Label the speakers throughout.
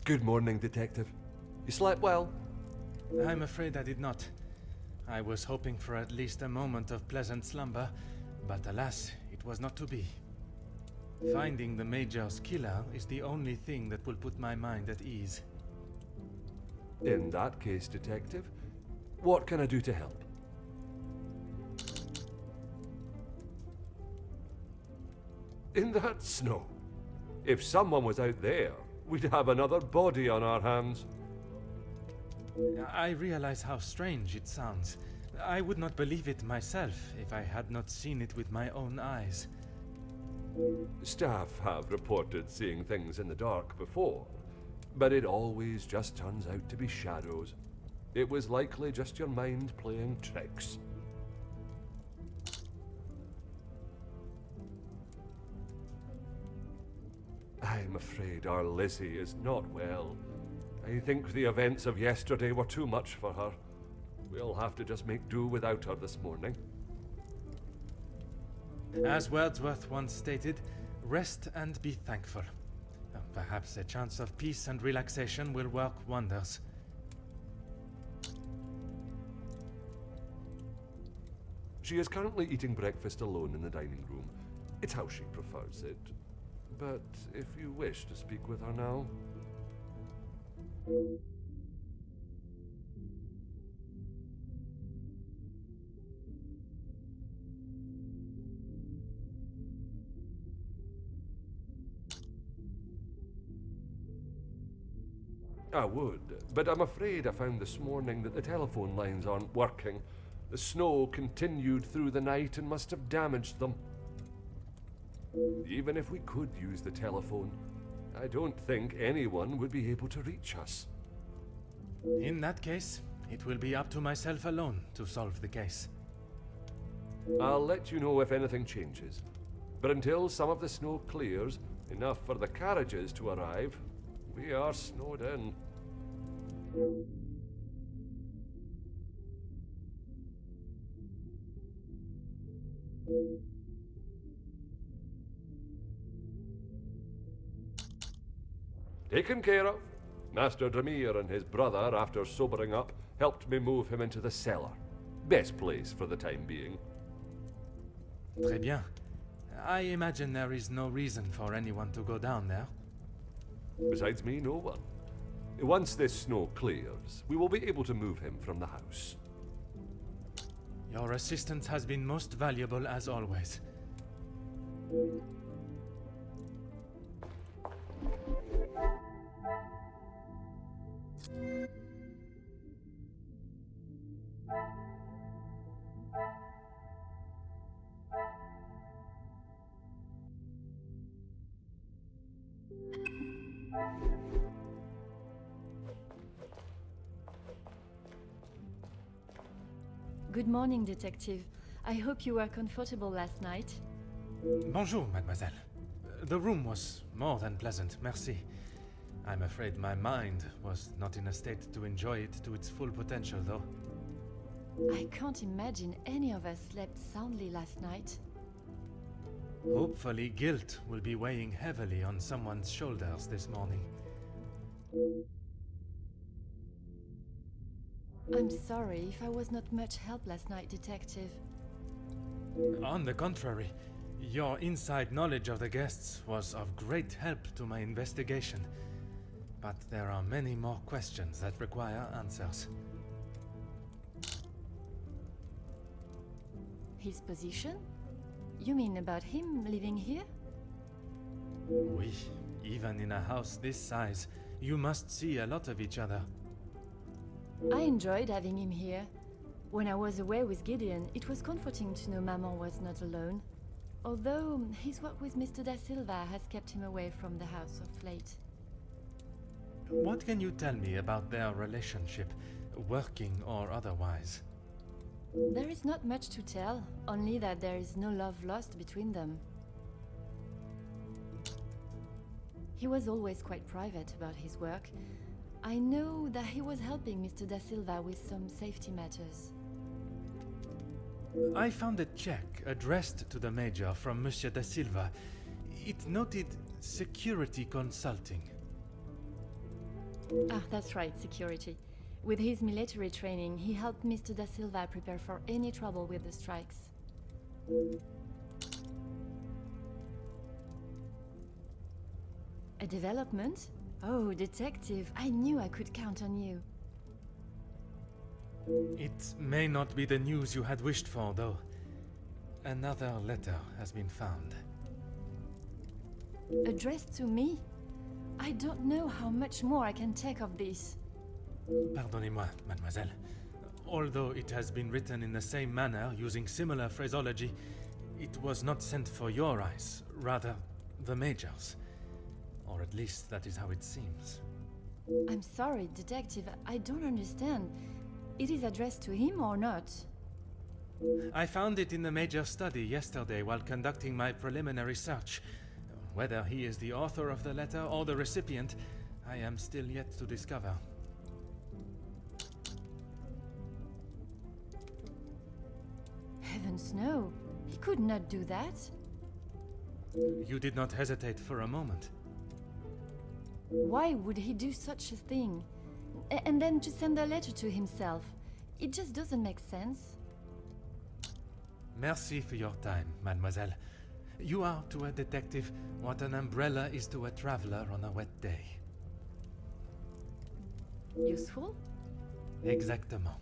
Speaker 1: Good morning, Detective. You slept well?
Speaker 2: I'm afraid I did not. I was hoping for at least a moment of pleasant slumber, but alas, it was not to be. Finding the Major's killer is the only thing that will put my mind at ease.
Speaker 1: In that case, Detective, what can I do to help? In that snow? If someone was out there, we'd have another body on our hands.
Speaker 2: I realize how strange it sounds. I would not believe it myself if I had not seen it with my own eyes.
Speaker 1: Staff have reported seeing things in the dark before, but it always just turns out to be shadows. It was likely just your mind playing tricks. I'm afraid our Lizzie is not well. I think the events of yesterday were too much for her. We'll have to just make do without her this morning.
Speaker 2: As Wordsworth once stated, rest and be thankful. Perhaps a chance of peace and relaxation will work wonders.
Speaker 1: She is currently eating breakfast alone in the dining room. It's how she prefers it. But if you wish to speak with her now... I would, but I'm afraid I found this morning that the telephone lines aren't working. The snow continued through the night and must have damaged them. Even if we could use the telephone, I don't think anyone would be able to reach us.
Speaker 2: In that case, it will be up to myself alone to solve the case.
Speaker 1: I'll let you know if anything changes. But until some of the snow clears, enough for the carriages to arrive, we are snowed in. Taken care of. Master Dremir and his brother, after sobering up, helped me move him into the cellar. Best place for the time being.
Speaker 2: Très bien. I imagine there is no reason for anyone to go down there.
Speaker 1: Besides me, no one. Once this snow clears, we will be able to move him from the house.
Speaker 2: Your assistance has been most valuable as always.
Speaker 3: Good morning, Detective. I hope you were comfortable last night.
Speaker 2: Bonjour, mademoiselle. The room was more than pleasant, merci. I'm afraid my mind was not in a state to enjoy it to its full potential, though.
Speaker 3: I can't imagine any of us slept soundly last night.
Speaker 2: Hopefully, guilt will be weighing heavily on someone's shoulders this morning.
Speaker 3: I'm sorry if I was not much help last night, Detective.
Speaker 2: On the contrary, your inside knowledge of the guests was of great help to my investigation. But there are many more questions that require answers.
Speaker 3: His position? You mean about him living here?
Speaker 2: Oui, even in a house this size, you must see a lot of each other.
Speaker 3: I enjoyed having him here. When I was away with Gideon, it was comforting to know Maman was not alone. Although his work with Mr. Da Silva has kept him away from the house of late.
Speaker 2: What can you tell me about their relationship, working or otherwise?
Speaker 3: There is not much to tell, only that there is no love lost between them. He was always quite private about his work. I know that he was helping Mr. Da Silva with some safety matters.
Speaker 2: I found a check addressed to the Major from Monsieur Da Silva. It noted security consulting.
Speaker 3: Ah, that's right, security. With his military training, he helped Mr. Da Silva prepare for any trouble with the strikes. A development? Oh, Detective, I knew I could count on you.
Speaker 2: It may not be the news you had wished for, though. Another letter has been found.
Speaker 3: Addressed to me? I don't know how much more I can take of this.
Speaker 2: Pardonnez-moi, mademoiselle. Although it has been written in the same manner, using similar phraseology, it was not sent for your eyes, rather the Major's. Or at least that is how it seems.
Speaker 3: I'm sorry, Detective, I don't understand. It is addressed to him or not?
Speaker 2: I found it in the Major's study yesterday while conducting my preliminary search. Whether he is the author of the letter or the recipient, I am still yet to discover.
Speaker 3: Heavens no, he could not do that.
Speaker 2: You did not hesitate for a moment.
Speaker 3: Why would he do such a thing? And then to send a letter to himself? It just doesn't make sense.
Speaker 2: Merci for your time, mademoiselle. You are to a detective what an umbrella is to a traveler on a wet day.
Speaker 3: Useful?
Speaker 2: Exactement.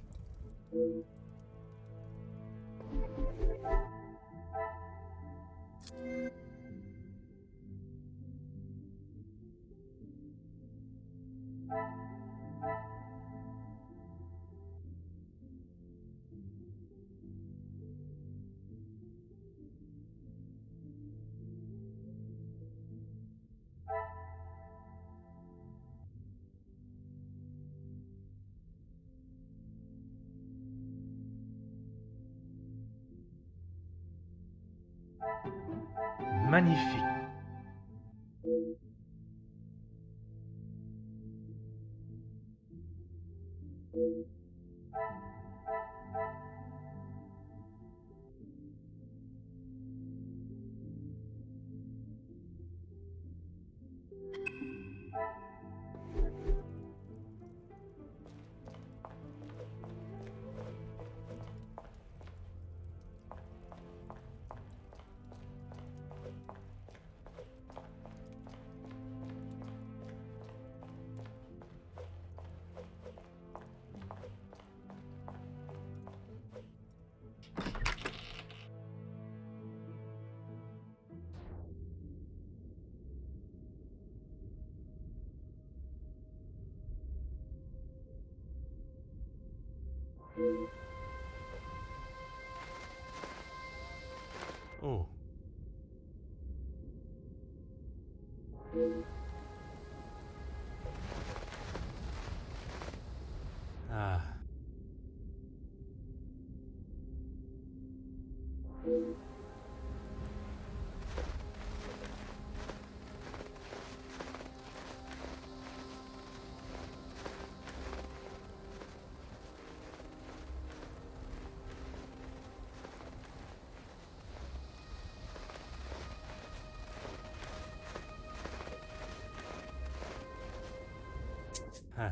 Speaker 2: Magnifique. Oh. Ah. Huh.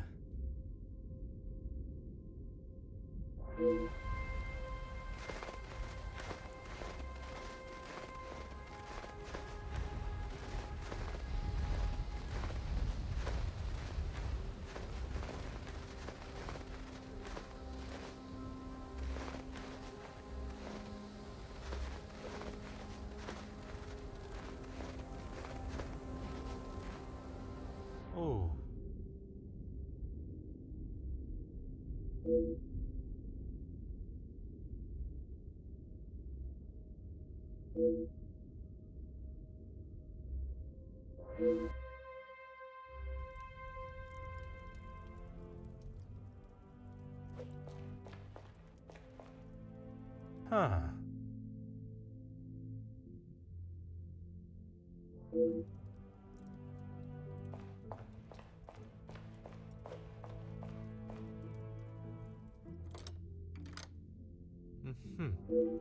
Speaker 2: Oh. Huh. Mm-hmm.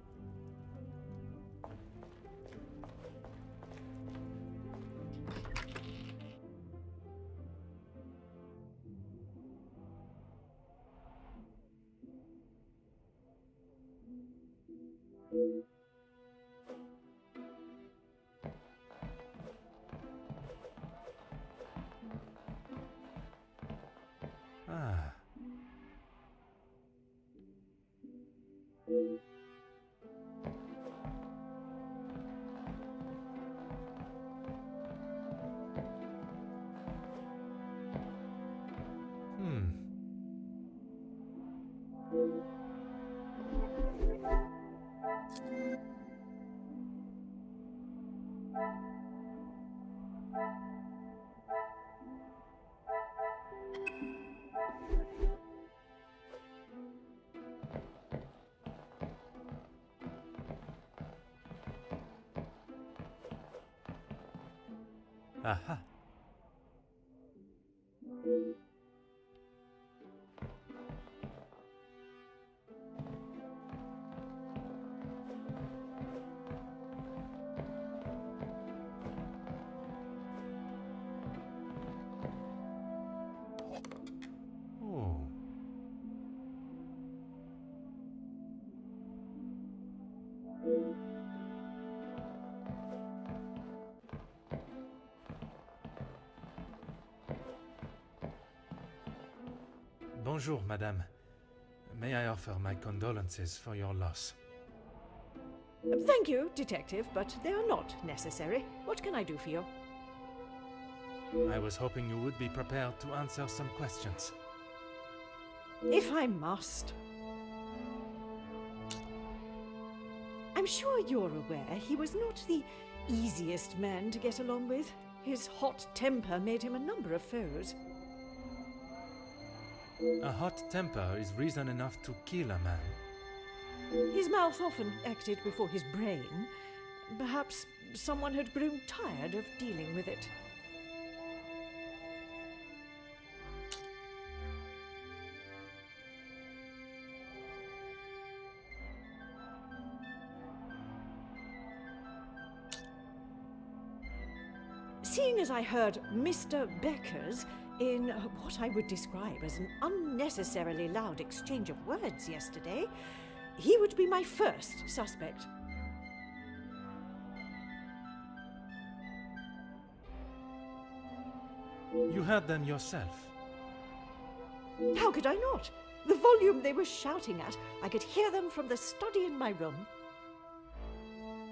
Speaker 2: Ah. Hmm. Aha. Oh. Bonjour, madame. May I offer my condolences for your loss?
Speaker 4: Thank you, Detective, but they are not necessary. What can I do for you?
Speaker 2: I was hoping you would be prepared to answer some questions.
Speaker 4: If I must. I'm sure you're aware he was not the easiest man to get along with. His hot temper made him a number of foes.
Speaker 2: A hot temper is reason enough to kill a man.
Speaker 4: His mouth often acted before his brain. Perhaps someone had grown tired of dealing with it. Seeing as I heard Mr. Becker's in what I would describe as an unnecessarily loud exchange of words yesterday, he would be my first suspect.
Speaker 2: You heard them yourself.
Speaker 4: How could I not? The volume they were shouting at, I could hear them from the study in my room.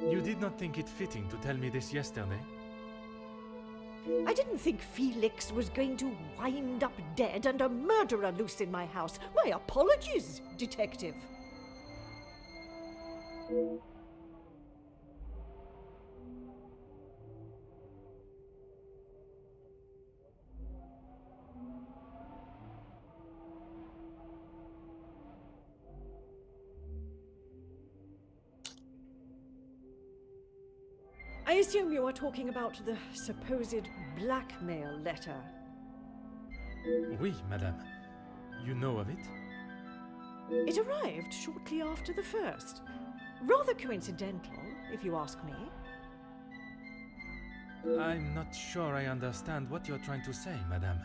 Speaker 2: You did not think it fitting to tell me this yesterday?
Speaker 4: I didn't think Felix was going to wind up dead and a murderer loose in my house. My apologies, Detective. I assume you are talking about the supposed blackmail letter.
Speaker 2: Oui, madame. You know of it?
Speaker 4: It arrived shortly after the first. Rather coincidental, if you ask me.
Speaker 2: I'm not sure I understand what you're trying to say, madame.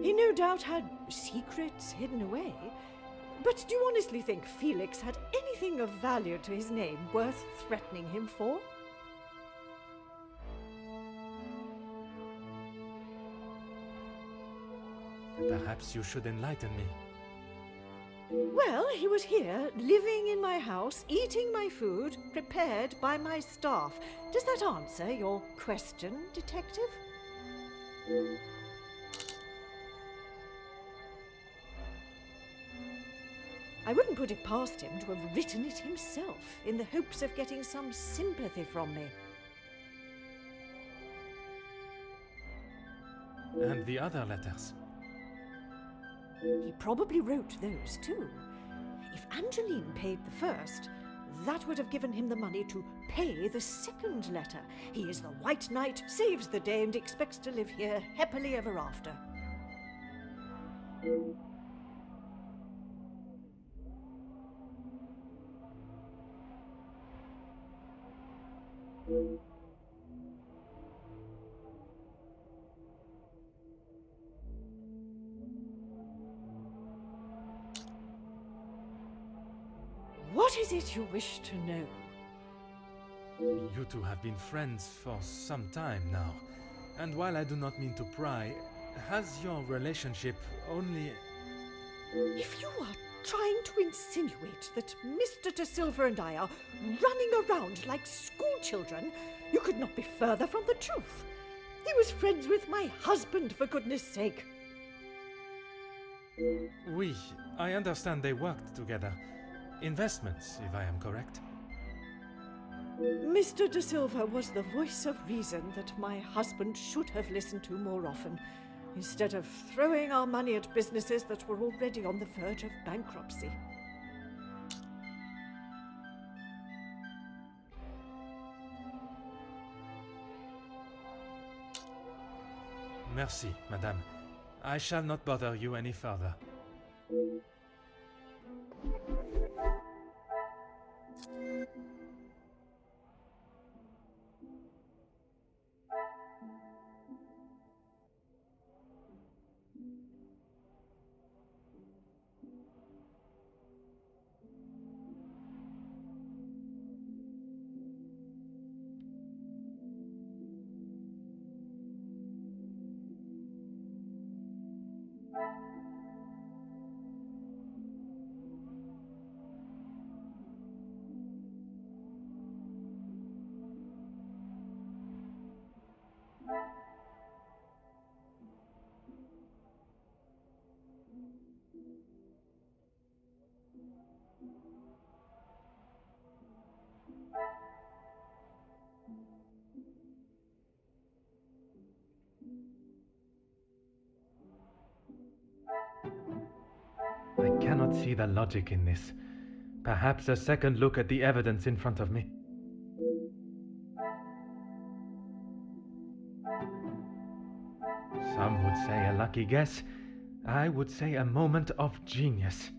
Speaker 4: He no doubt had secrets hidden away. But do you honestly think Felix had anything of value to his name worth threatening him for?
Speaker 2: Perhaps you should enlighten me.
Speaker 4: Well, he was here, living in my house, eating my food, prepared by my staff. Does that answer your question, Detective? I wouldn't put it past him to have written it himself, in the hopes of getting some sympathy from me.
Speaker 2: And the other letters?
Speaker 4: He probably wrote those too. If Angeline paid the first, that would have given him the money to pay the second letter. He is the White Knight, saves the day, and expects to live here happily ever after. What is it you wish to know?
Speaker 2: You two have been friends for some time now, and while I do not mean to pry, has your relationship only...
Speaker 4: If you are trying to insinuate that Mr. De Silva and I are running around like schoolchildren, you could not be further from the truth. He was friends with my husband, for goodness sake.
Speaker 2: Oui, I understand they worked together. Investments, if I am correct.
Speaker 4: Mr. De Silva was the voice of reason that my husband should have listened to more often, instead of throwing our money at businesses that were already on the verge of bankruptcy.
Speaker 2: Merci, madame. I shall not bother you any further. I cannot see the logic in this. Perhaps a second look at the evidence in front of me. Some would say a lucky guess. I would say a moment of genius.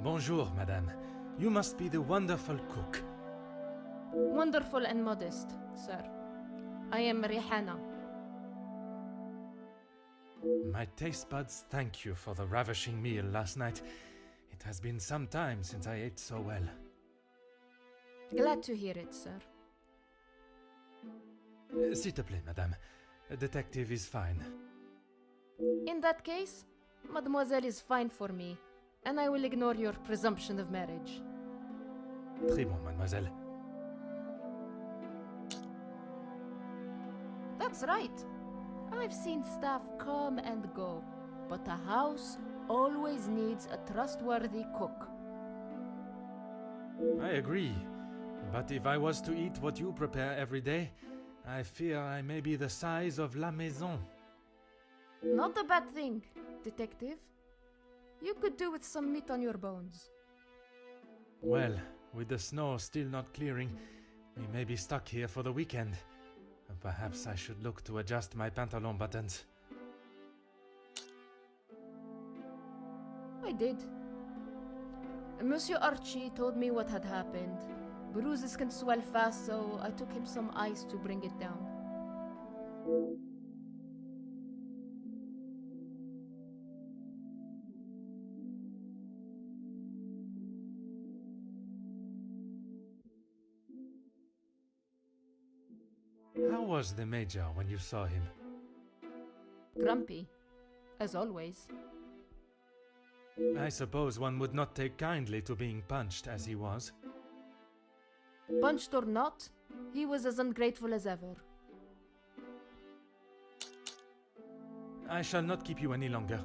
Speaker 2: Bonjour, madame. You must be the wonderful cook.
Speaker 5: Wonderful and modest, sir. I am Rihanna.
Speaker 2: My taste buds thank you for the ravishing meal last night. It has been some time since I ate so well.
Speaker 5: Glad to hear it, sir.
Speaker 2: S'il te plaît, madame. A detective is fine.
Speaker 5: In that case, mademoiselle is fine for me, and I will ignore your presumption of marriage.
Speaker 2: Très bon, mademoiselle.
Speaker 5: That's right. I've seen staff come and go, but a house always needs a trustworthy cook.
Speaker 2: I agree. But if I was to eat what you prepare every day, I fear I may be the size of La Maison.
Speaker 5: Not a bad thing, detective. You could do with some meat on your bones.
Speaker 2: Well, with the snow still not clearing, we may be stuck here for the weekend. Perhaps I should look to adjust my pantalon buttons.
Speaker 5: I did. Monsieur Archie told me what had happened. Bruises can swell fast, so I took him some ice to bring it down.
Speaker 2: How was the Major when you saw him?
Speaker 5: Grumpy, as always.
Speaker 2: I suppose one would not take kindly to being punched as he was.
Speaker 5: Punched or not, he was as ungrateful as ever.
Speaker 2: I shall not keep you any longer.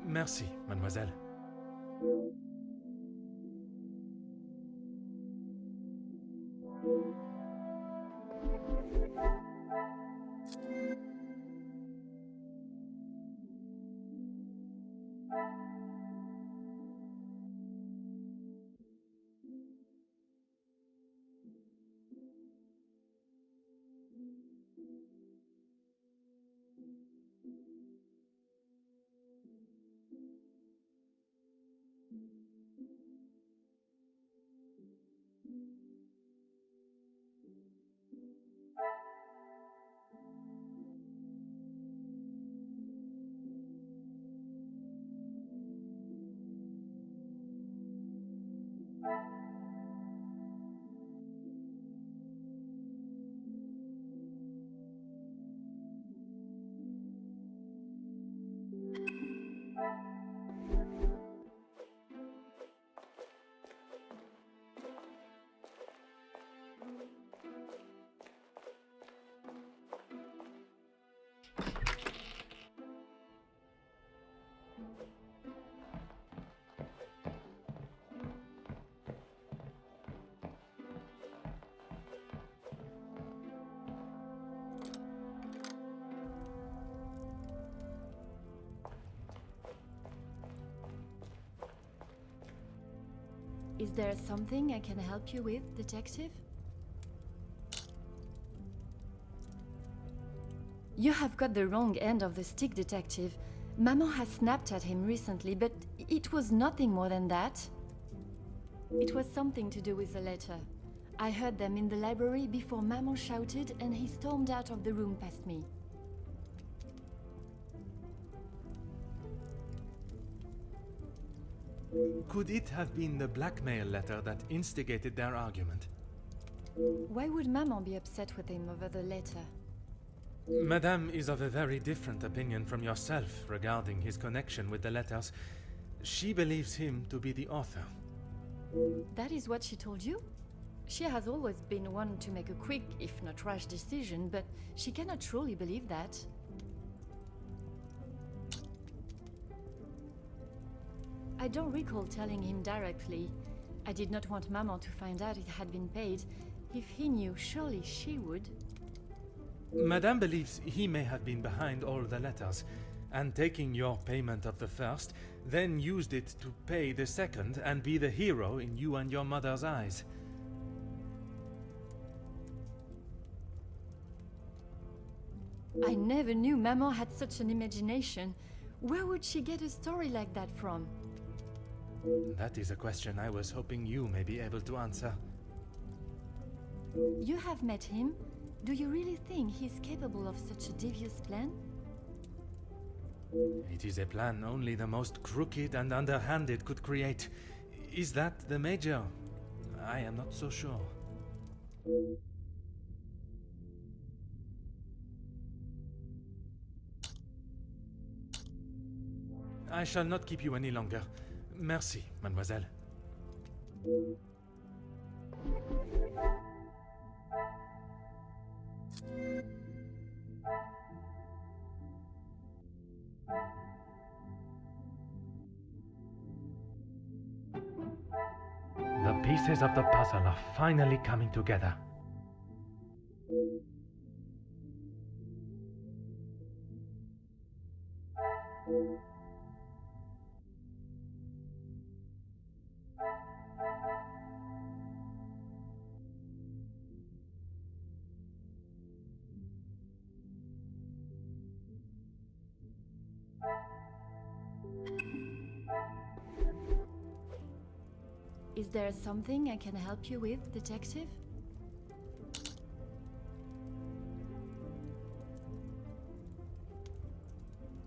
Speaker 2: Merci, mademoiselle.
Speaker 3: Is there something I can help you with, detective? You have got the wrong end of the stick, detective. Maman has snapped at him recently, but it was nothing more than that. It was something to do with the letter. I heard them in the library before Maman shouted and he stormed out of the room past me.
Speaker 2: Could it have been the blackmail letter that instigated their argument?
Speaker 3: Why would Maman be upset with him over the letter?
Speaker 2: Madame is of a very different opinion from yourself regarding his connection with the letters. She believes him to be the author.
Speaker 3: That is what she told you? She has always been one to make a quick, if not rash decision, but she cannot truly believe that. I don't recall telling him directly. I did not want Maman to find out it had been paid. If he knew, surely she would.
Speaker 2: Madame believes he may have been behind all the letters. and taking your payment of the first, then used it to pay the second and be the hero in you and your mother's eyes.
Speaker 3: I never knew Maman had such an imagination. Where would she get a story like that from?
Speaker 2: That is a question I was hoping you may be able to answer.
Speaker 3: You have met him. Do you really think he's capable of such a devious plan?
Speaker 2: It is a plan only the most crooked and underhanded could create. Is that the Major? I am not so sure. I shall not keep you any longer. Merci, mademoiselle. The pieces of the puzzle are finally coming together.
Speaker 3: Is there something I can help you with, detective?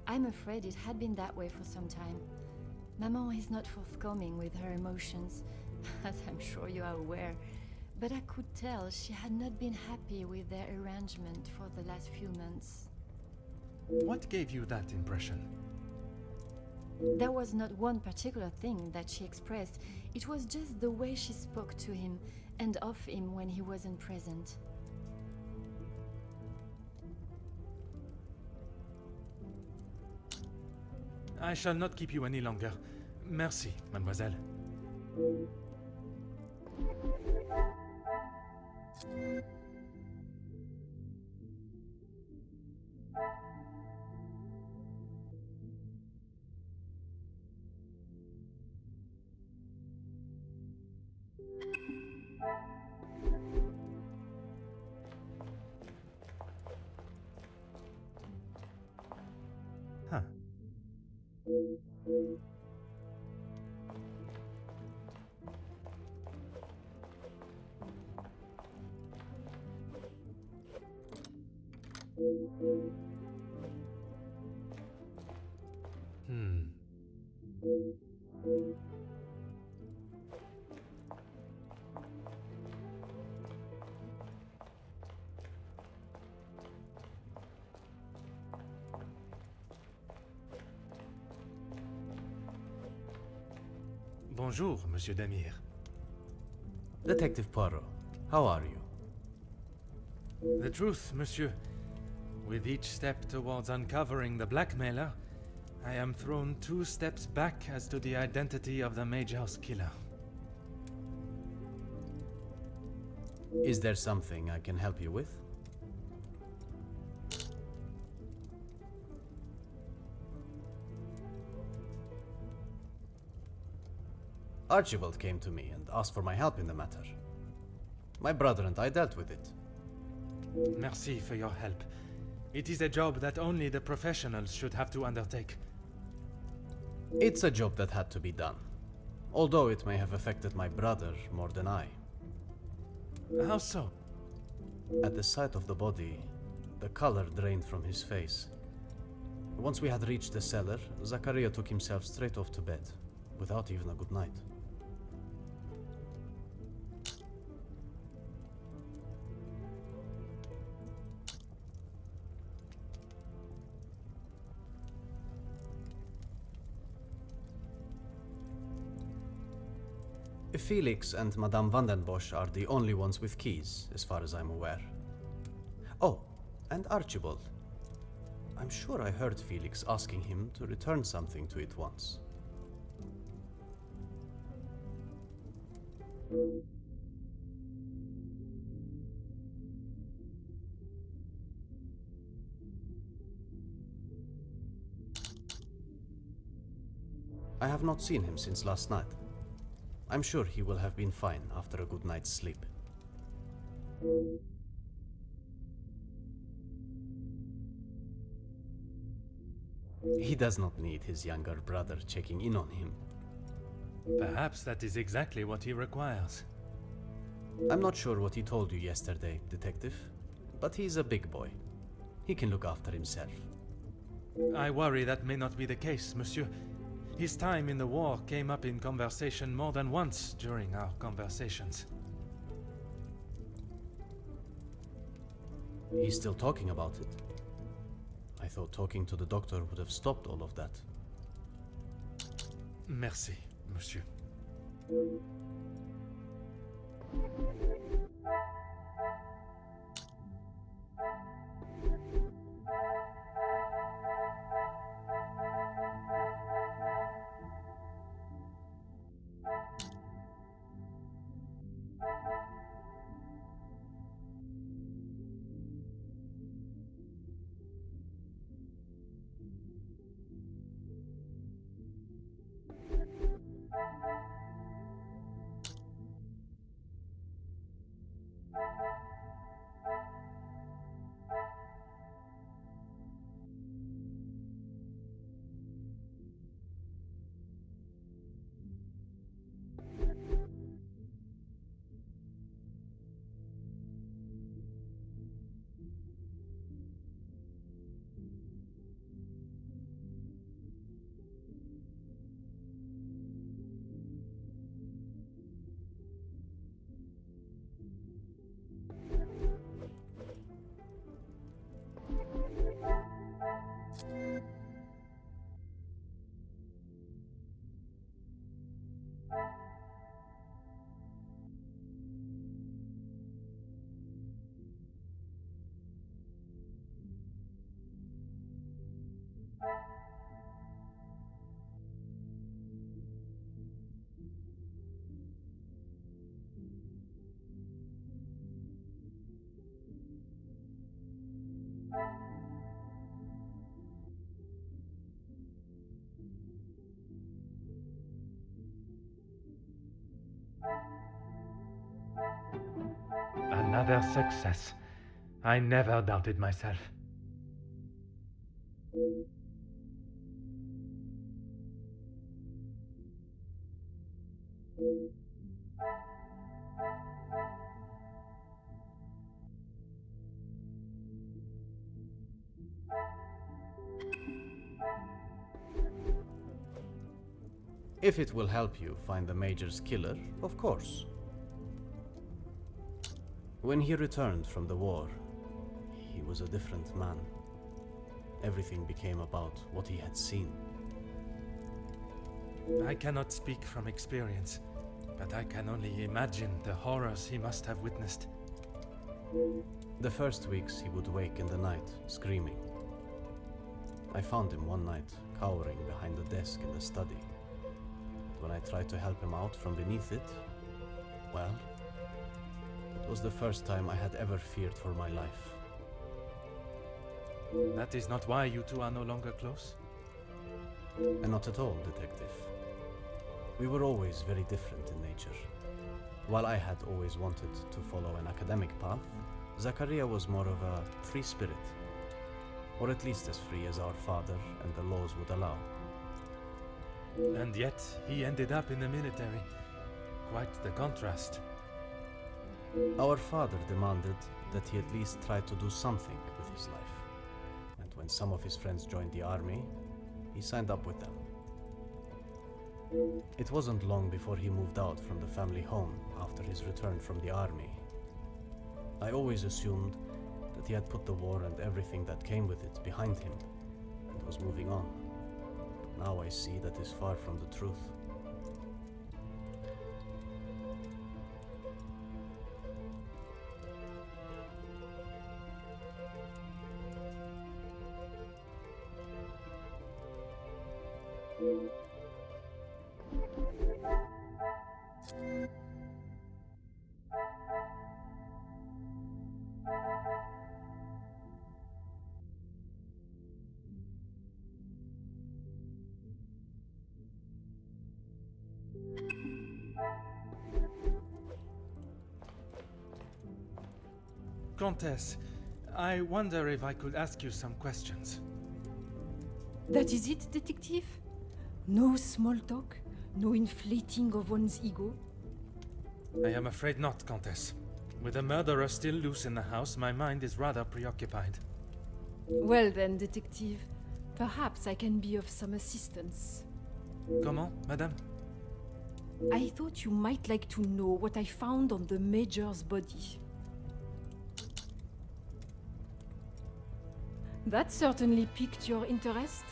Speaker 3: I'm afraid it had been that way for some time. Maman is not forthcoming with her emotions, as I'm sure you are aware, but I could tell she had not been happy with their arrangement for the last few months.
Speaker 2: What gave you that impression?
Speaker 3: There was not one particular thing that she expressed, it was just the way she spoke to him and of him when he wasn't present.
Speaker 2: I shall not keep you any longer. Merci, mademoiselle. Huh. Bonjour, Monsieur Demir.
Speaker 6: Detective Poirot, how are you?
Speaker 2: The truth, monsieur. With each step towards uncovering the blackmailer, I am thrown 2 steps back as to the identity of the Major's killer.
Speaker 6: Is there something I can help you with? Archibald came to me and asked for my help in the matter. My brother and I dealt with it.
Speaker 2: Merci for your help. It is a job that only the professionals should have to undertake.
Speaker 6: It's a job that had to be done, although it may have affected my brother more than I.
Speaker 2: How so?
Speaker 6: At the sight of the body, the color drained from his face. Once we had reached the cellar, Zachariah took himself straight off to bed, without even a good night. Felix and Madame Vandenbosch are the only ones with keys, as far as I'm aware. Oh, and Archibald. I'm sure I heard Felix asking him to return something to it once. I have not seen him since last night. I'm sure he will have been fine after a good night's sleep. He does not need his younger brother checking in on him.
Speaker 2: Perhaps that is exactly what he requires.
Speaker 6: I'm not sure what he told you yesterday, Detective, but he's a big boy. He can look after himself.
Speaker 2: I worry that may not be the case, monsieur. His time in the war came up in conversation more than once during our conversations.
Speaker 6: He's still talking about it. I thought talking to the doctor would have stopped all of that.
Speaker 2: Merci, monsieur. Another success. I never doubted myself.
Speaker 6: If it will help you find the Major's killer, of course. When he returned from the war, he was a different man. Everything became about what he had seen.
Speaker 2: I cannot speak from experience, but I can only imagine the horrors he must have witnessed.
Speaker 6: The first weeks he would wake in the night, screaming. I found him one night, cowering behind the desk in the study. When I tried to help him out from beneath it, well, it was the first time I had ever feared for my life.
Speaker 2: That is not why you two are no longer close?
Speaker 6: And not at all, Detective. We were always very different in nature. While I had always wanted to follow an academic path, Zachariah was more of a free spirit. Or at least as free as our father and the laws would allow.
Speaker 2: And yet, he ended up in the military. Quite the contrast.
Speaker 6: Our father demanded that he at least try to do something with his life. And when some of his friends joined the army, he signed up with them. It wasn't long before he moved out from the family home after his return from the army. I always assumed that he had put the war and everything that came with it behind him and was moving on. But now I see that is far from the truth.
Speaker 2: Comtesse, I wonder if I could ask you some questions.
Speaker 7: That is it, detective? No small talk? No inflating of one's ego?
Speaker 2: I am afraid not, Comtesse. With the murderer still loose in the house, my mind is rather preoccupied.
Speaker 7: Well then, detective, perhaps I can be of some assistance.
Speaker 2: Comment, madame?
Speaker 7: I thought you might like to know what I found on the Major's body. That certainly piqued your interest.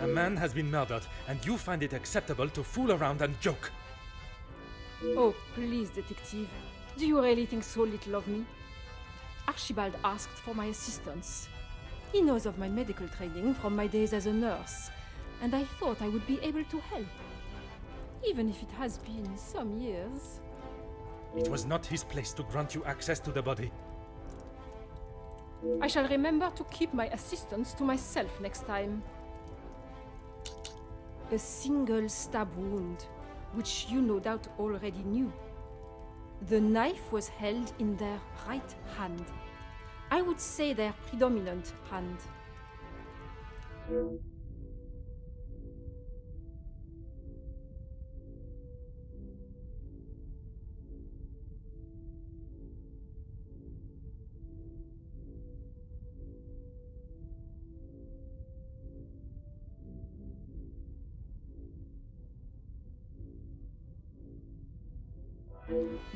Speaker 2: A man has been murdered, and you find it acceptable to fool around and joke.
Speaker 7: Oh, please, detective. Do you really think so little of me? Archibald asked for my assistance. He knows of my medical training from my days as a nurse, and I thought I would be able to help. Even if it has been some years.
Speaker 2: It was not his place to grant you access to the body.
Speaker 7: I shall remember to keep my assistance to myself next time. A single stab wound, which you no doubt already knew. The knife was held in their right hand. I would say their predominant hand.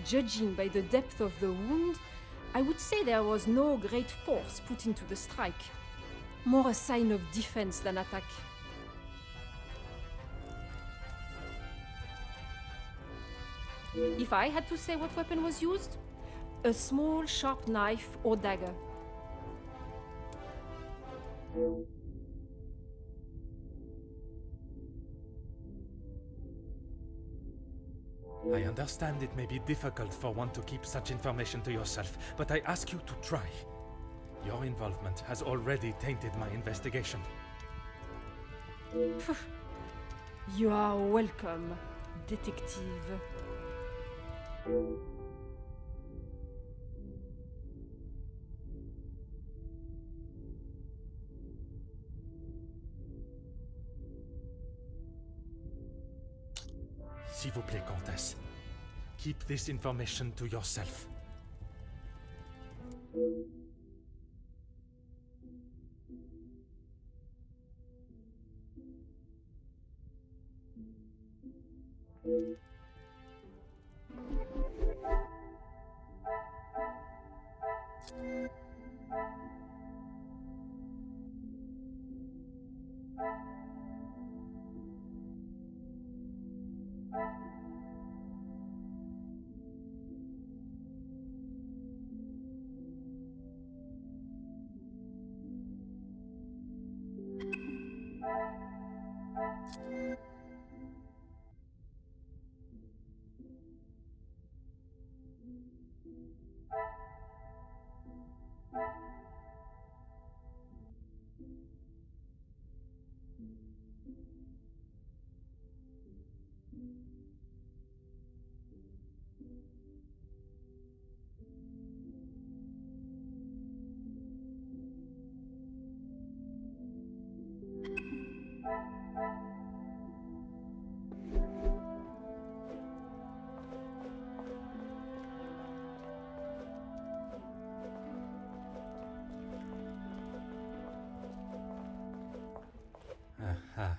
Speaker 7: Judging by the depth of the wound, I would say there was no great force put into the strike. More a sign of defense than attack. If I had to say what weapon was used, a small sharp knife or dagger.
Speaker 2: I understand it may be difficult for one to keep such information to yourself, but I ask you to try. Your involvement has already tainted my investigation.
Speaker 7: You are welcome, detective.
Speaker 2: S'il vous plaît, Comtesse. Keep this information to yourself. Aha.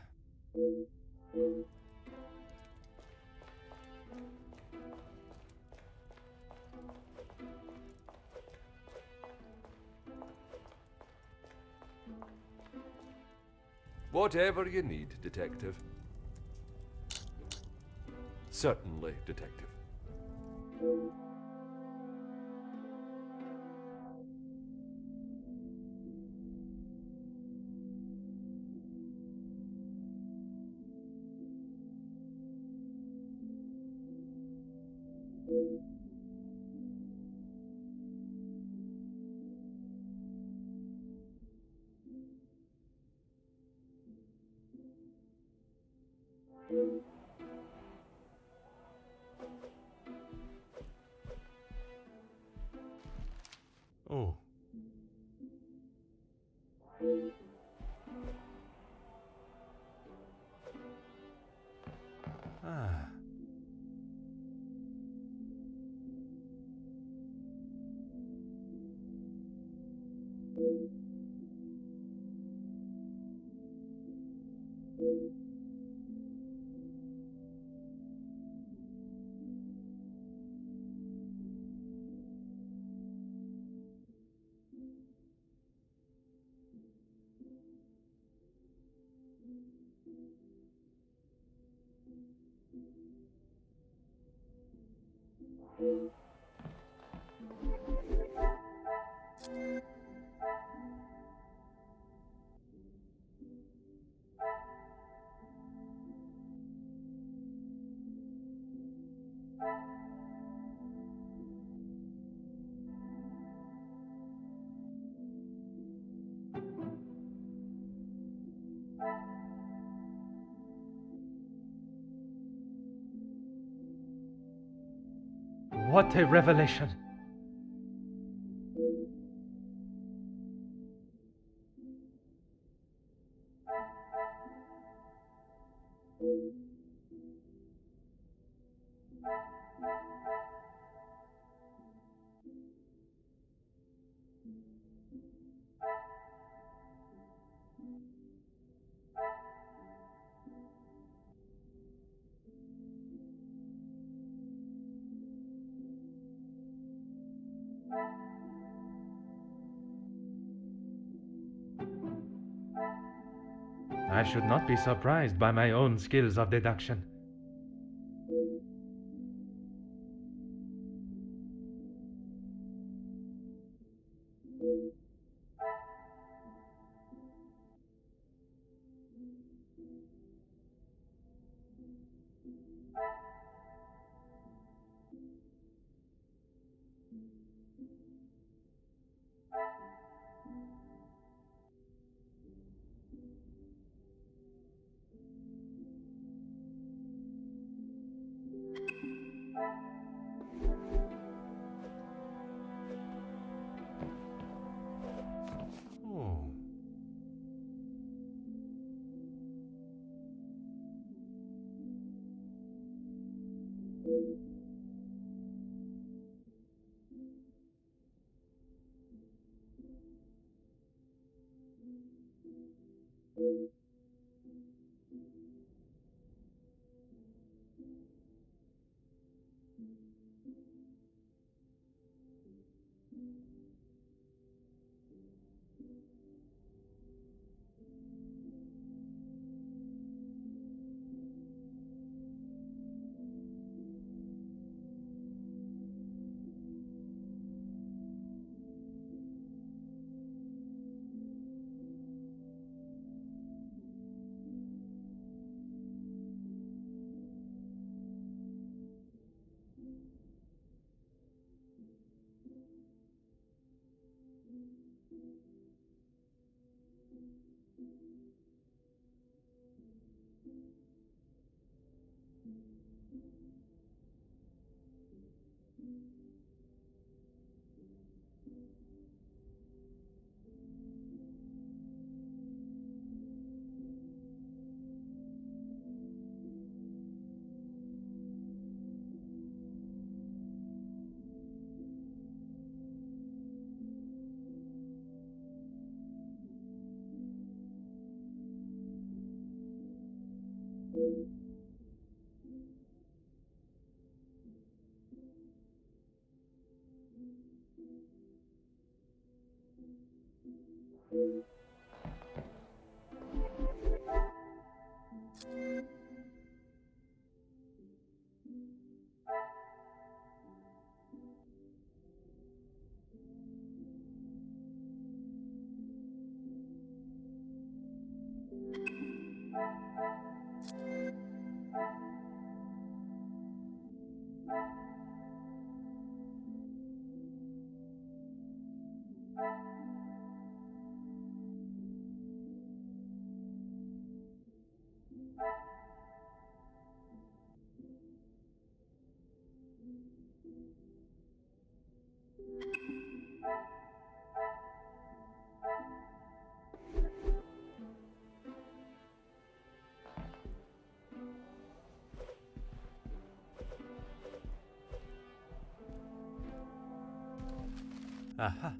Speaker 1: Whatever you need, Detective. Certainly, Detective.
Speaker 2: Ah. What a revelation! I should not be surprised by my own skills of deduction. Oh. Aha.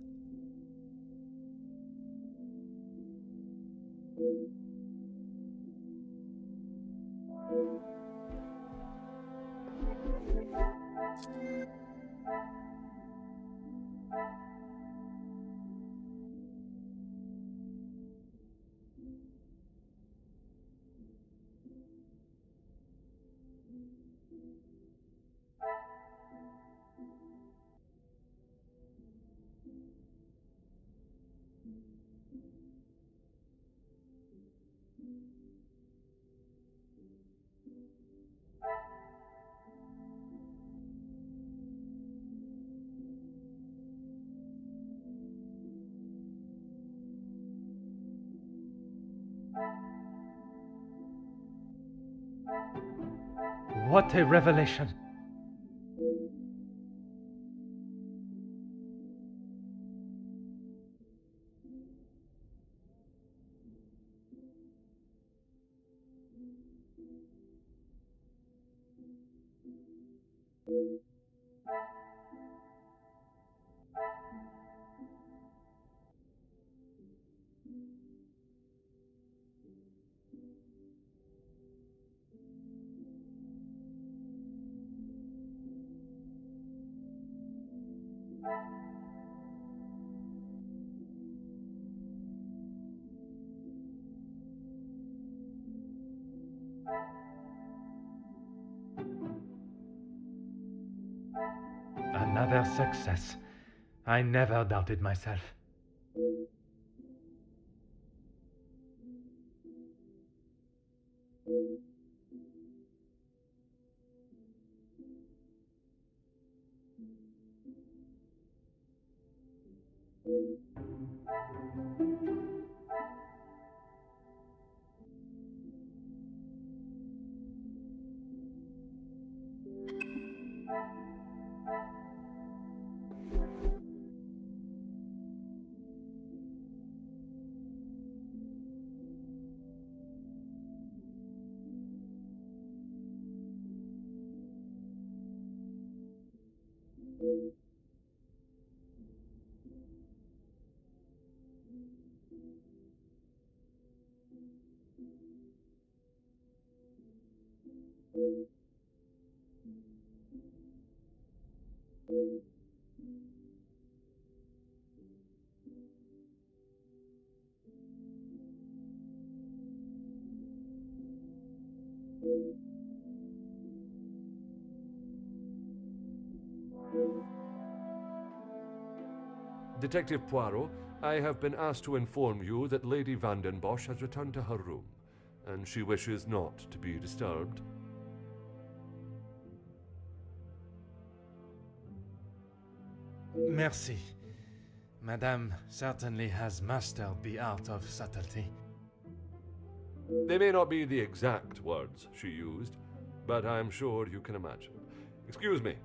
Speaker 2: What a revelation! Another success. I never doubted myself.
Speaker 1: Detective Poirot, I have been asked to inform you that Lady Van den Bosch has returned to her room, and she wishes not to be disturbed.
Speaker 2: Merci. Madame certainly has mastered the art of subtlety.
Speaker 1: They may not be the exact words she used, but I'm sure you can imagine. Excuse me,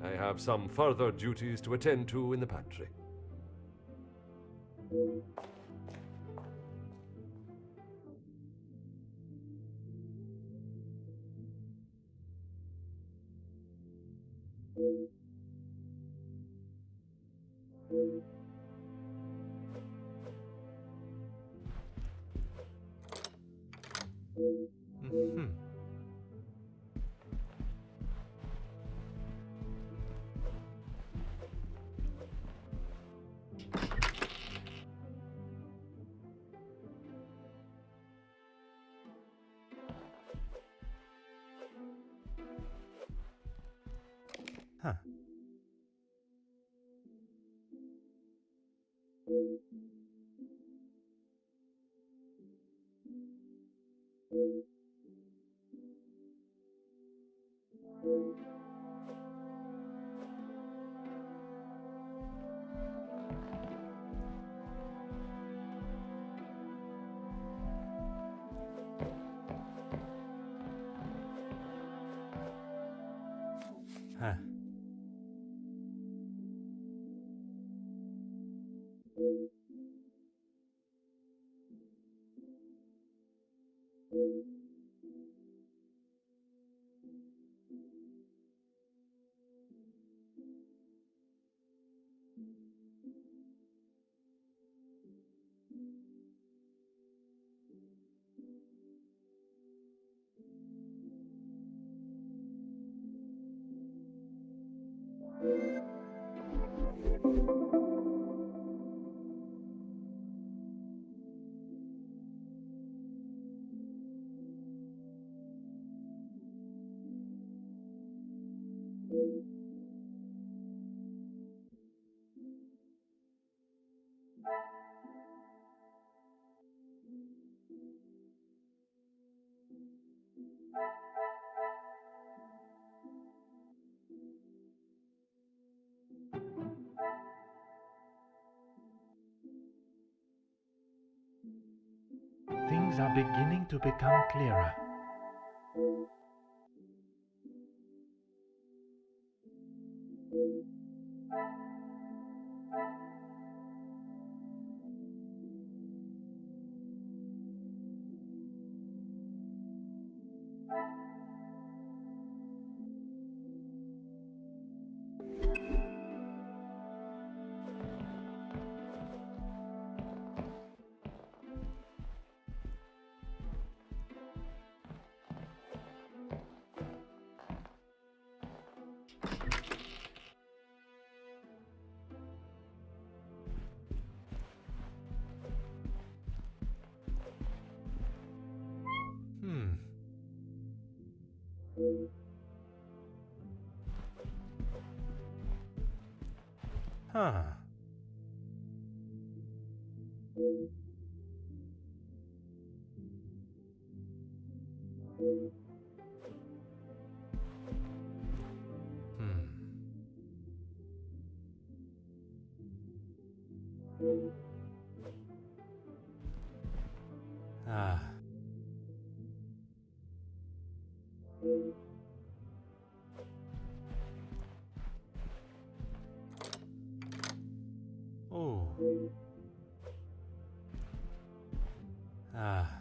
Speaker 1: I have some further duties to attend to in the pantry.
Speaker 2: Mhm. Huh. Huh. Things are beginning to become clearer. Huh. Ah. Oh. Ah.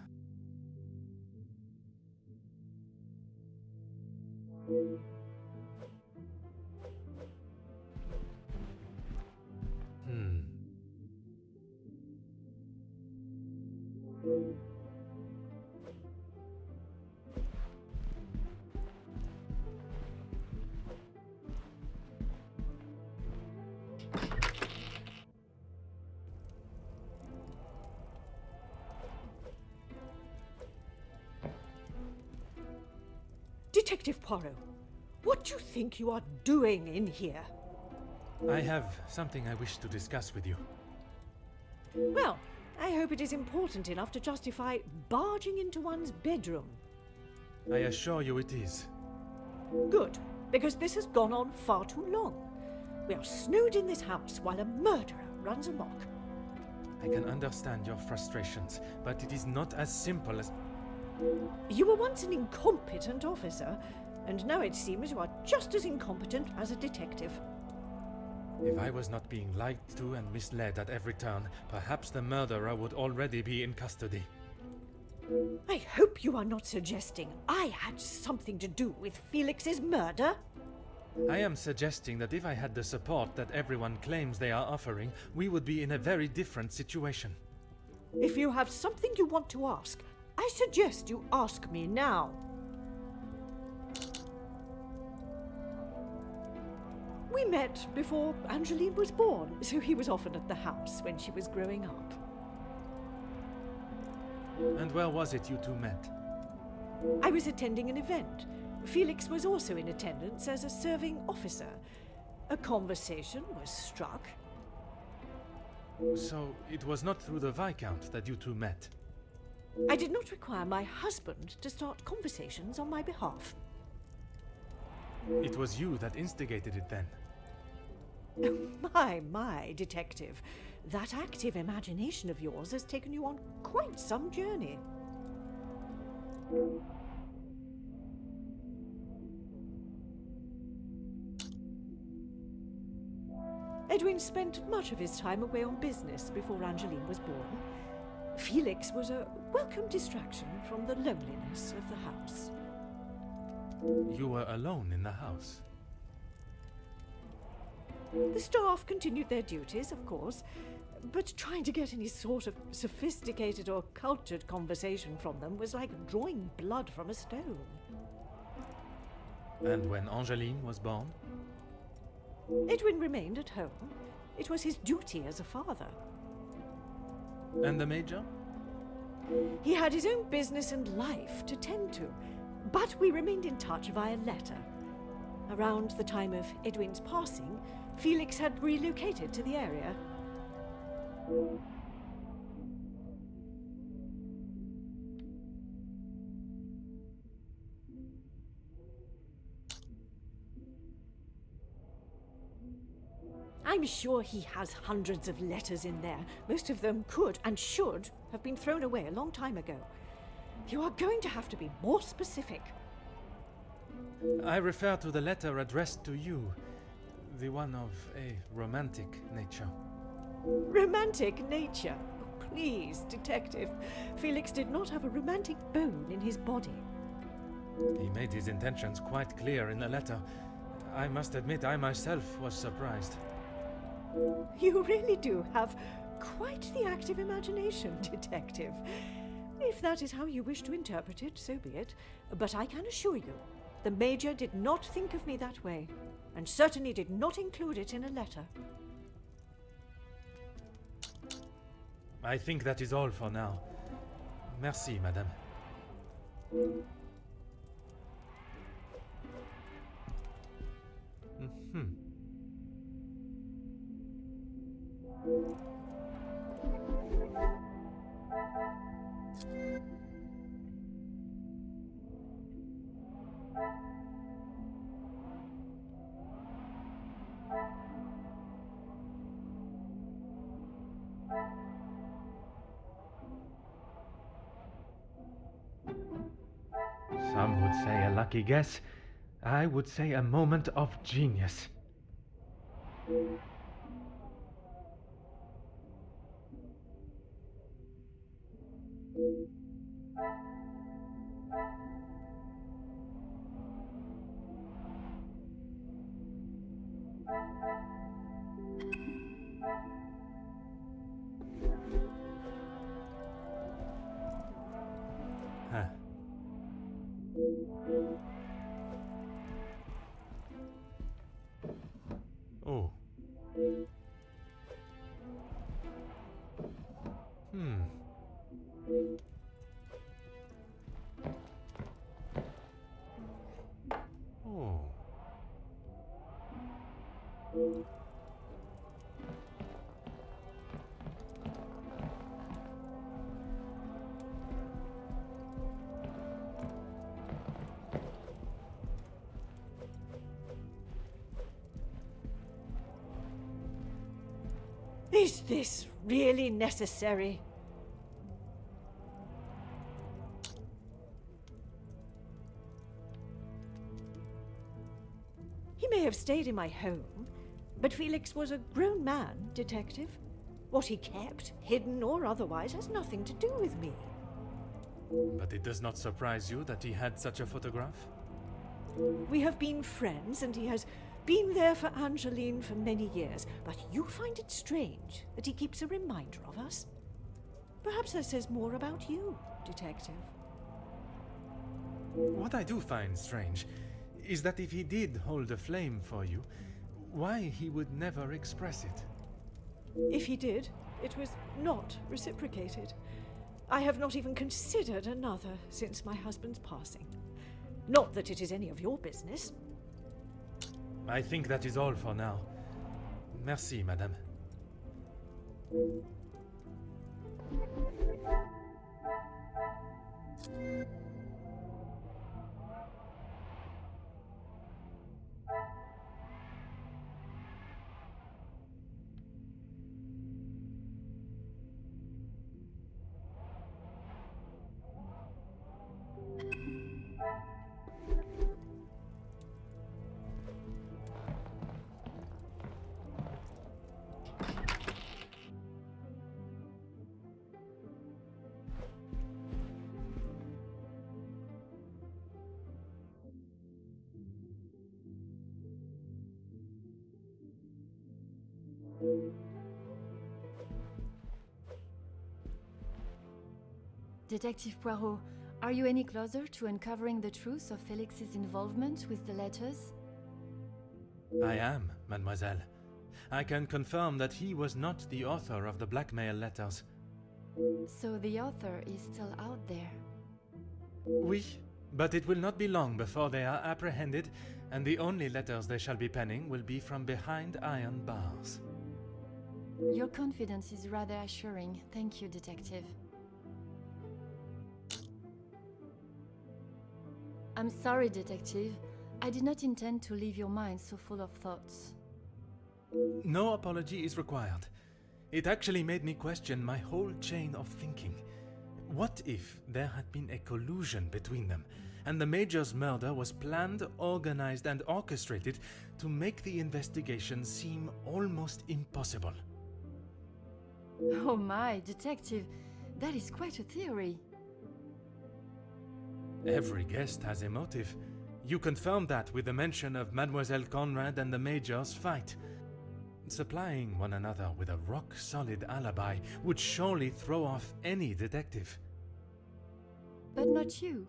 Speaker 4: Detective Poirot, what do you think you are doing in here?
Speaker 2: I have something I wish to discuss with you.
Speaker 4: Well, I hope it is important enough to justify barging into one's bedroom.
Speaker 2: I assure you it is.
Speaker 4: Good, because this has gone on far too long. We are snowed in this house while a murderer runs amok.
Speaker 2: I can understand your frustrations, but it is not as simple as...
Speaker 4: You were once an incompetent officer, and now it seems you are just as incompetent as a detective.
Speaker 2: If I was not being lied to and misled at every turn, perhaps the murderer would already be in custody.
Speaker 4: I hope you are not suggesting I had something to do with Felix's murder.
Speaker 2: I am suggesting that if I had the support that everyone claims they are offering, we would be in a very different situation.
Speaker 4: If you have something you want to ask, I suggest you ask me now. We met before Angeline was born, so he was often at the house when she was growing up.
Speaker 2: And where was it you two met?
Speaker 4: I was attending an event. Felix was also in attendance as a serving officer. A conversation was struck.
Speaker 2: So it was not through the Viscount that you two met?
Speaker 4: I did not require my husband to start conversations on my behalf.
Speaker 2: It was you that instigated it then?
Speaker 4: My, detective. That active imagination of yours has taken you on quite some journey. Edwin spent much of his time away on business before Angeline was born. Felix was a welcome distraction from the loneliness of the house.
Speaker 2: You were alone in the house?
Speaker 4: The staff continued their duties, of course, but trying to get any sort of sophisticated or cultured conversation from them was like drawing blood from a stone.
Speaker 2: And when Angeline was born?
Speaker 4: Edwin remained at home. It was his duty as a father.
Speaker 2: And the Major?
Speaker 4: He had his own business and life to tend to, but we remained in touch via letter. Around the time of Edwin's passing, Felix had relocated to the area. I'm sure he has hundreds of letters in there. Most of them could and should have been thrown away a long time ago. You are going to have to be more specific.
Speaker 2: I refer to the letter addressed to you, the one of a romantic nature.
Speaker 4: Romantic nature? Please, Detective. Felix did not have a romantic bone in his body.
Speaker 2: He made his intentions quite clear in the letter. I must admit I myself was surprised.
Speaker 4: You really do have quite the active imagination, Detective. If that is how you wish to interpret it, so be it. But I can assure you, the Major did not think of me that way, and certainly did not include it in a letter.
Speaker 2: I think that is all for now. Merci, madame. Some would say a lucky guess. I would say a moment of genius. Huh. Oh. Oh.
Speaker 4: Is this really necessary? He may have stayed in my home, but Felix was a grown man, Detective. What he kept, hidden or otherwise, has nothing to do with me.
Speaker 2: But it does not surprise you that he had such a photograph?
Speaker 4: We have been friends, and he has been there for Angeline for many years, but you find it strange that he keeps a reminder of us? Perhaps that says more about you, Detective.
Speaker 2: What I do find strange is that if he did hold a flame for you, why he would never express it.
Speaker 4: If he did, it was not reciprocated. I have not even considered another since my husband's passing. Not that it is any of your business.
Speaker 2: I think that is all for now. Merci, madame.
Speaker 3: Detective Poirot, are you any closer to uncovering the truth of Felix's involvement with the letters?
Speaker 2: I am, mademoiselle. I can confirm that he was not the author of the blackmail letters.
Speaker 3: So the author is still out there.
Speaker 2: Oui, but it will not be long before they are apprehended, and the only letters they shall be penning will be from behind iron bars.
Speaker 3: Your confidence is rather assuring. Thank you, Detective. I'm sorry, Detective. I did not intend to leave your mind so full of thoughts.
Speaker 2: No apology is required. It actually made me question my whole chain of thinking. What if there had been a collusion between them, and the Major's murder was planned, organized, and orchestrated to make the investigation seem almost impossible?
Speaker 3: Oh my, Detective, that is quite a theory.
Speaker 2: Every guest has a motive. You confirmed that with the mention of Mademoiselle Conrad and the Major's fight. Supplying one another with a rock-solid alibi would surely throw off any detective.
Speaker 3: But not you.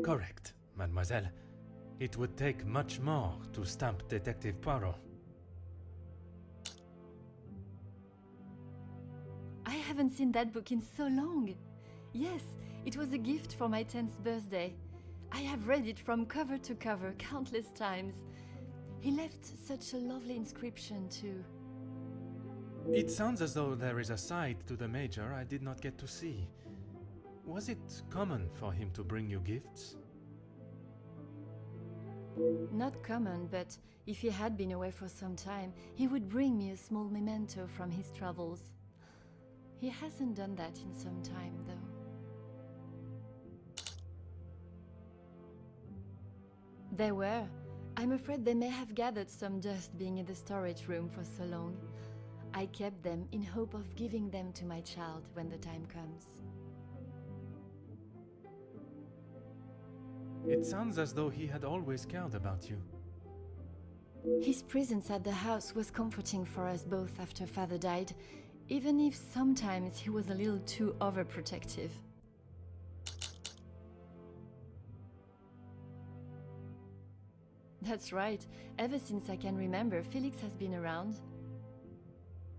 Speaker 2: Correct, mademoiselle. It would take much more to stamp Detective Poirot.
Speaker 3: I haven't seen that book in so long. Yes, it was a gift for my 10th birthday. I have read it from cover to cover countless times. He left such a lovely inscription too.
Speaker 2: It sounds as though there is a side to the Major I did not get to see. Was it common for him to bring you gifts?
Speaker 3: Not common, but if he had been away for some time, he would bring me a small memento from his travels. He hasn't done that in some time, though. There were. I'm afraid they may have gathered some dust being in the storage room for so long. I kept them in hope of giving them to my child when the time comes.
Speaker 2: It sounds as though he had always cared about you.
Speaker 3: His presence at the house was comforting for us both after Father died, even if sometimes he was a little too overprotective. That's right. Ever since I can remember, Felix has been around.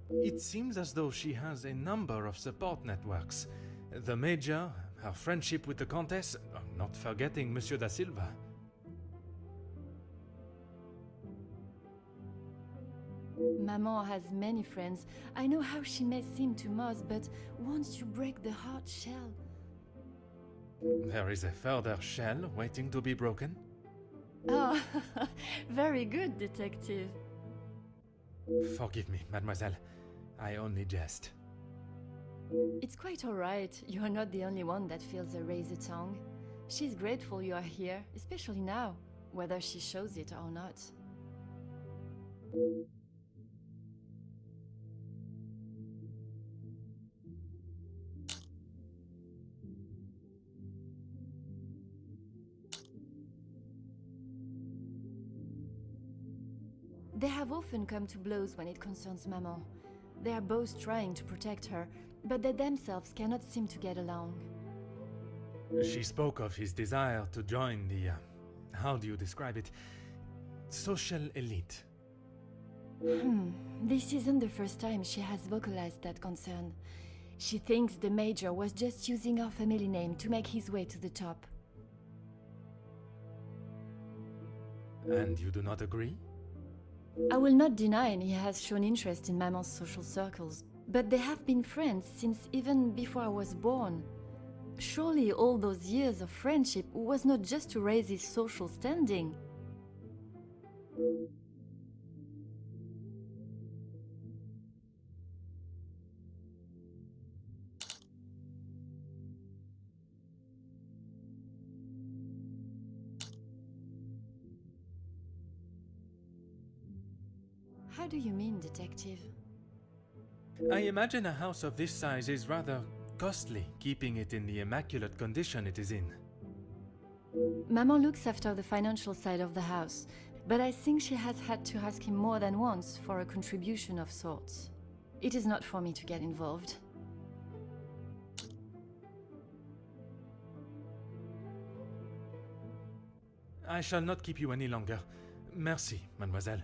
Speaker 2: It seems as though she has a number of support networks. The Major, her friendship with the Countess, not forgetting Monsieur da Silva.
Speaker 3: Maman has many friends. I know how she may seem to most, but once you break the hard shell...
Speaker 2: There is a further shell waiting to be broken.
Speaker 3: Oh, very good, Detective.
Speaker 2: Forgive me, mademoiselle. I only jest.
Speaker 3: It's quite all right. You are not the only one that feels a razor tongue. She's grateful you are here, especially now, whether she shows it or not. They have often come to blows when it concerns Maman. They are both trying to protect her, but they themselves cannot seem to get along.
Speaker 2: She spoke of his desire to join the, how do you describe it? Social elite.
Speaker 3: This isn't the first time she has vocalized that concern. She thinks the Major was just using our family name to make his way to the top.
Speaker 2: And you do not agree?
Speaker 3: I will not deny he has shown interest in Maman's social circles, but they have been friends since even before I was born. Surely all those years of friendship was not just to raise his social standing. How do you mean, Detective?
Speaker 2: I imagine a house of this size is rather costly, keeping it in the immaculate condition it is in.
Speaker 3: Maman looks after the financial side of the house, but I think she has had to ask him more than once for a contribution of sorts. It is not for me to get involved.
Speaker 2: I shall not keep you any longer. Merci, mademoiselle.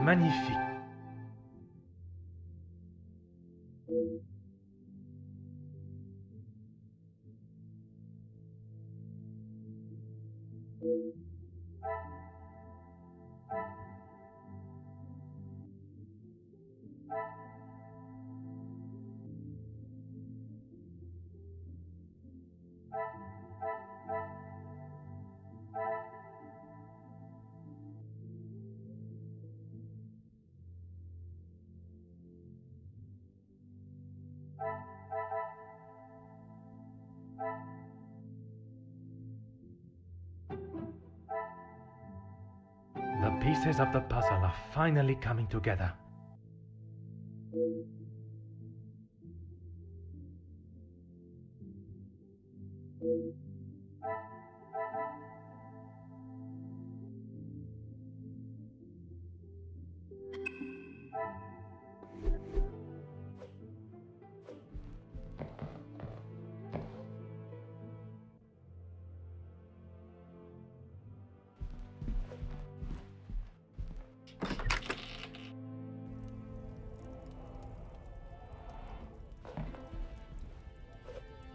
Speaker 2: Magnifique. The pieces of the puzzle are finally coming together.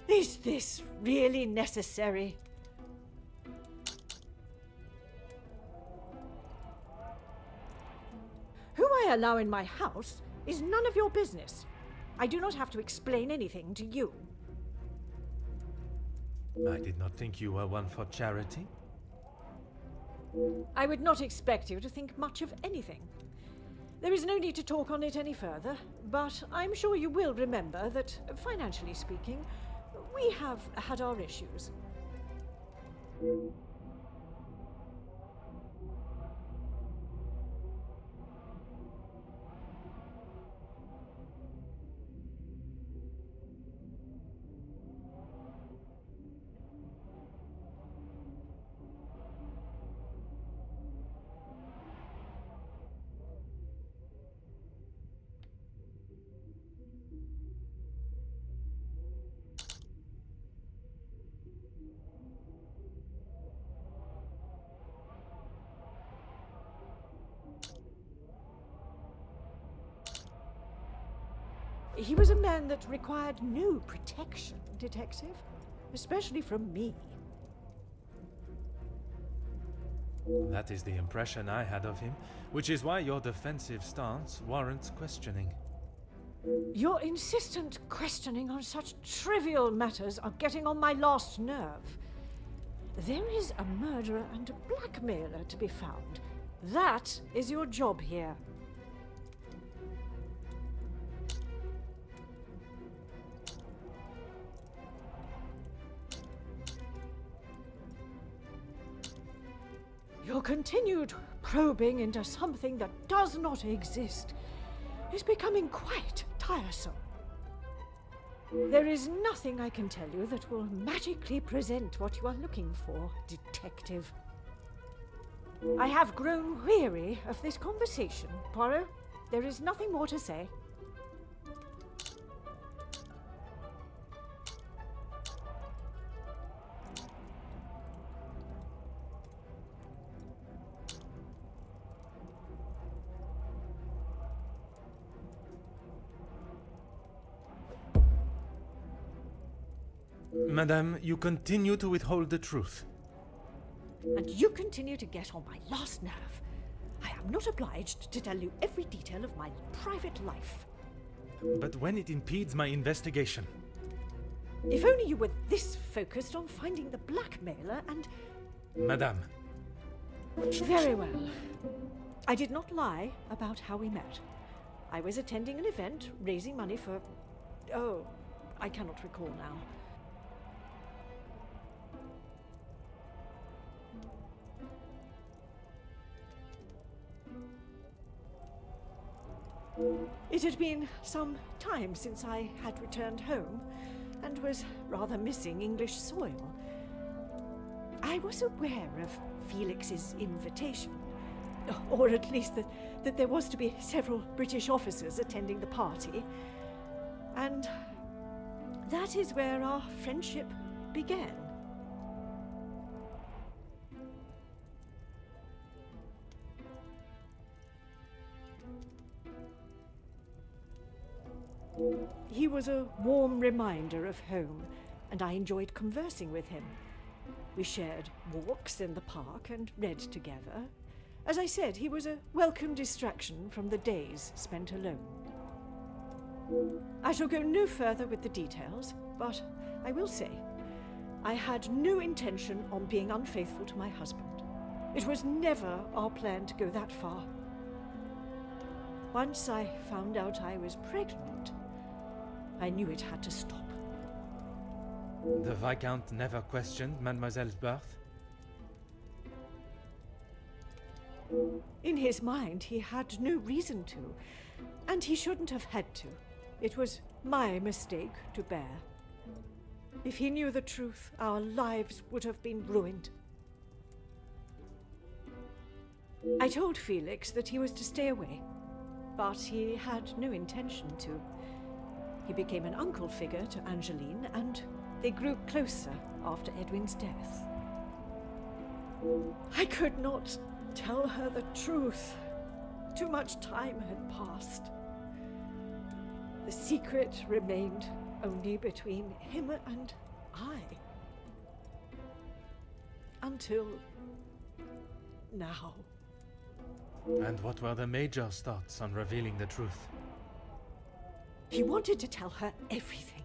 Speaker 4: Is this really necessary? Who I allow in my house is none of your business. I do not have to explain anything to you.
Speaker 2: I did not think you were one for charity.
Speaker 4: I would not expect you to think much of anything. There is no need to talk on it any further, but I'm sure you will remember that, financially speaking, we have had our issues. He was a man that required no protection, Detective, especially from me.
Speaker 2: That is the impression I had of him, which is why your defensive stance warrants questioning.
Speaker 4: Your insistent questioning on such trivial matters are getting on my last nerve. There is a murderer and a blackmailer to be found. That is your job here. Your continued probing into something that does not exist is becoming quite tiresome. There is nothing I can tell you that will magically present what you are looking for, Detective. I have grown weary of this conversation, Poirot. There is nothing more to say.
Speaker 2: Madame, you continue to withhold the truth.
Speaker 4: And you continue to get on my last nerve. I am not obliged to tell you every detail of my private life.
Speaker 2: But when it impedes my investigation...
Speaker 4: If only you were this focused on finding the blackmailer and...
Speaker 2: Madame.
Speaker 4: Very well. I did not lie about how we met. I was attending an event raising money for... oh, I cannot recall now. It had been some time since I had returned home and was rather missing English soil. I was aware of Felix's invitation, or at least that there was to be several British officers attending the party, and that is where our friendship began. He was a warm reminder of home, and I enjoyed conversing with him. We shared walks in the park and read together. As I said, he was a welcome distraction from the days spent alone. I shall go no further with the details, but I will say, I had no intention on being unfaithful to my husband. It was never our plan to go that far. Once I found out I was pregnant, I knew it had to stop.
Speaker 2: The Viscount never questioned Mademoiselle's birth?
Speaker 4: In his mind, he had no reason to, and he shouldn't have had to. It was my mistake to bear. If he knew the truth, our lives would have been ruined. I told Felix that he was to stay away, but he had no intention to. He became an uncle figure to Angeline, and they grew closer after Edwin's death. I could not tell her the truth. Too much time had passed. The secret remained only between him and I. Until now.
Speaker 2: And what were the Major's thoughts on revealing the truth?
Speaker 4: He wanted to tell her everything.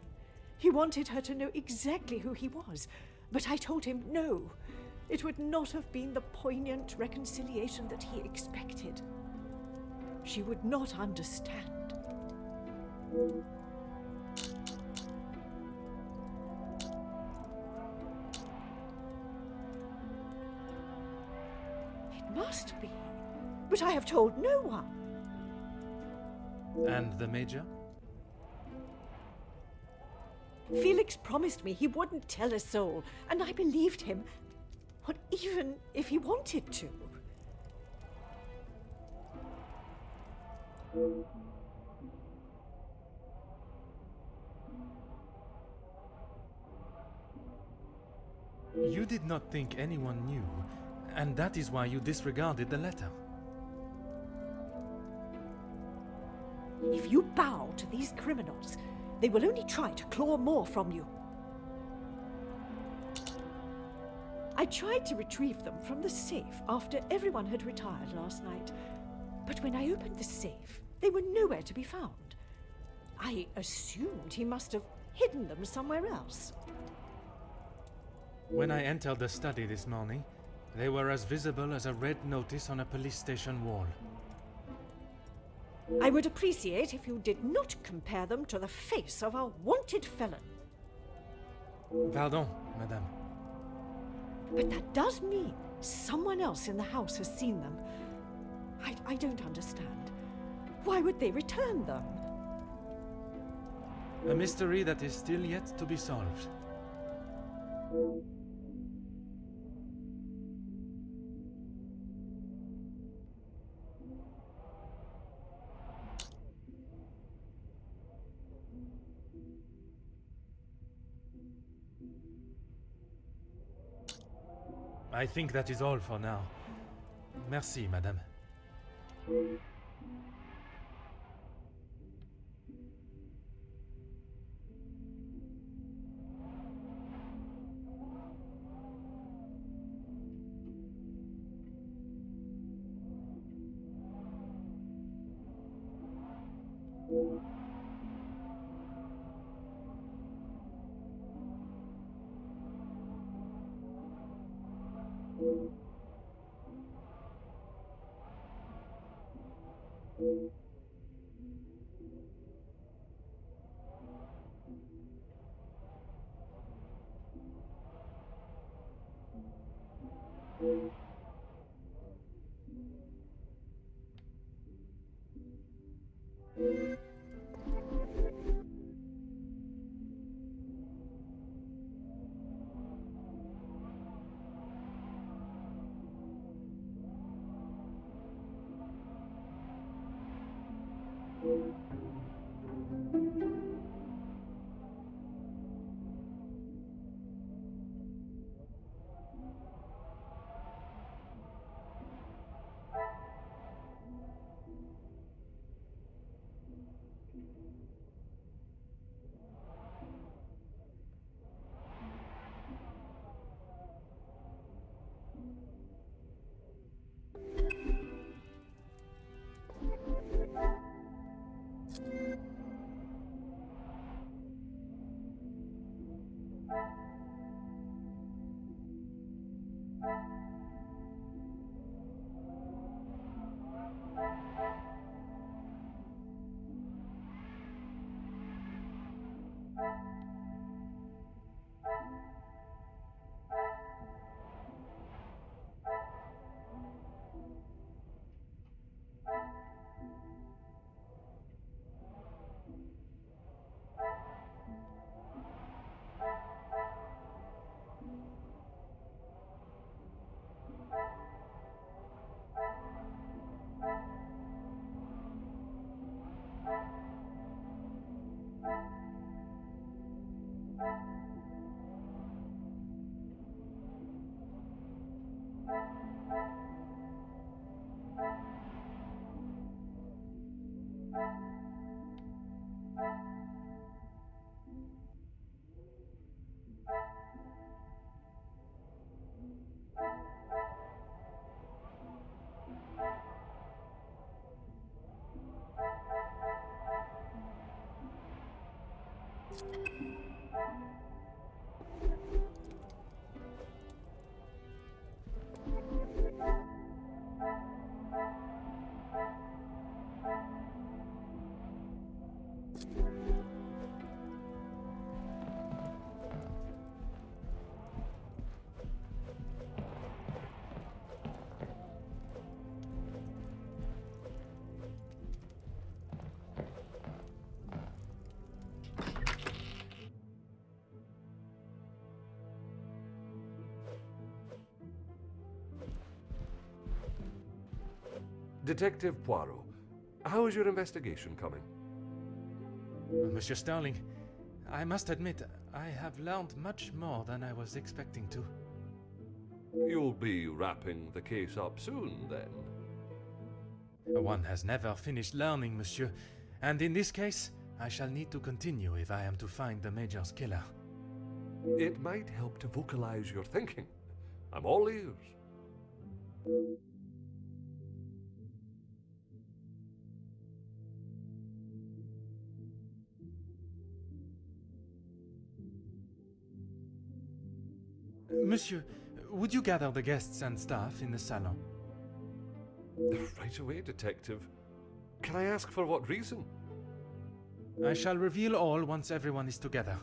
Speaker 4: He wanted her to know exactly who he was. But I told him no. It would not have been the poignant reconciliation that he expected. She would not understand. It must be. But I have told no one.
Speaker 2: And the Major?
Speaker 4: Felix promised me he wouldn't tell a soul, and I believed him. But even if he wanted to.
Speaker 2: You did not think anyone knew, and that is why you disregarded the letter.
Speaker 4: If you bow to these criminals, they will only try to claw more from you. I tried to retrieve them from the safe after everyone had retired last night. But when I opened the safe, they were nowhere to be found. I assumed he must have hidden them somewhere else.
Speaker 2: When I entered the study this morning, they were as visible as a red notice on a police station wall.
Speaker 4: I would appreciate if you did not compare them to the face of a wanted felon.
Speaker 2: Pardon, madame.
Speaker 4: But that does mean someone else in the house has seen them. I don't understand. Why would they return them?
Speaker 2: A mystery that is still yet to be solved. I think that is all for now. Merci, madame.
Speaker 1: Detective Poirot, how is your investigation coming?
Speaker 2: Monsieur Sterling, I must admit, I have learned much more than I was expecting to.
Speaker 1: You'll be wrapping the case up soon, then?
Speaker 2: One has never finished learning, monsieur, and in this case, I shall need to continue if I am to find the Major's killer.
Speaker 1: It might help to vocalize your thinking. I'm all ears.
Speaker 2: Monsieur, would you gather the guests and staff in the salon?
Speaker 1: Right away, Detective. Can I ask for what reason?
Speaker 2: I shall reveal all once everyone is together.